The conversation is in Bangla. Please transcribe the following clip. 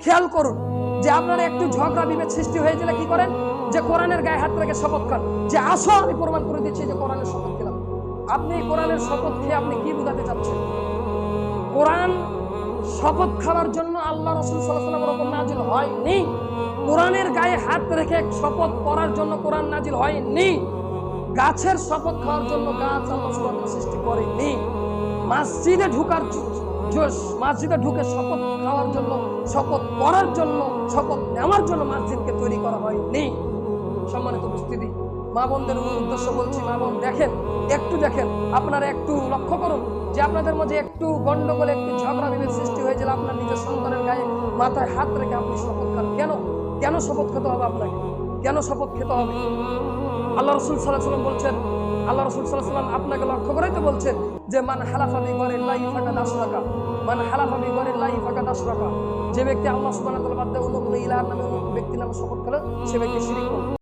খেয়াল করুন যে আপনারা একটু ঝগড়া বিভেদ সৃষ্টি হয়ে গেলে কি করেন, যে কোরআনের গায়ে হাত রেখে শপথ খান যে আসো আমি প্রমাণ করে দিচ্ছি যে কোরআনের শপথ খেলাম। আপনি কোরআনের শপথ খেয়ে আপনি কি বোঝাতে চাচ্ছেন? কোরআন শপথ খাওয়ার জন্য আল্লাহ রাসূল সাল্লাল্লাহু আলাইহি ওয়াসাল্লামের উপর নাজিল হয়নি। কোরআনের গায়ে হাত রেখে শপথ করার জন্য কোরআন নাজিল হয়নি। গাছের শপথ খাওয়ার জন্য গাছ আল্লাহ সুবহানাহু ওয়া তাআলা সৃষ্টি করেনি। মসজিদে ঢুকে শপথ খাওয়ার জন্য, শপথ করার জন্য, শপথ নেওয়ার জন্য মসজিদকে তৈরি করা হয়নি। সম্মানিত উপস্থিতি, মা বোনদের উদ্দেশ্য বলছি, মা বোন দেখেন, একটু দেখেন, আপনারা একটু লক্ষ্য করুন যে আপনাদের মধ্যে একটু গন্ডগোল, একটু ঝগড়া বিভেদ সৃষ্টি হয়ে গেলে আপনার নিজের সন্তানের গায়ে মাথায় হাত রেখে আপনি শপথ খান। কেন শপথ খেতে হবে আপনাকে? কেন শপথ খেতে হবে? আল্লাহ রাসূল সাল্লাল্লাহু আলাইহি ওয়াসাল্লাম বলছেন, আল্লাহ রাসূল সাল্লাল্লাহু আলাইহি ওয়াসাল্লাম আপনাকে লক্ষ্য করেই তো বলছেন যে মান হালাফা বিগয়রিল্লাহি ফাকাদ আশরাকা, মান হালাফা বিগয়রিল্লাহি ফাকাদ আশরাকা। যে ব্যক্তি আল্লাহ সুবহানাহু ওয়া তাআলা বাদ দিয়ে অন্য কোনো ইলাহর নামে, অন্য ব্যক্তির নামে শপথ করে সে ব্যক্তি শিরক করল।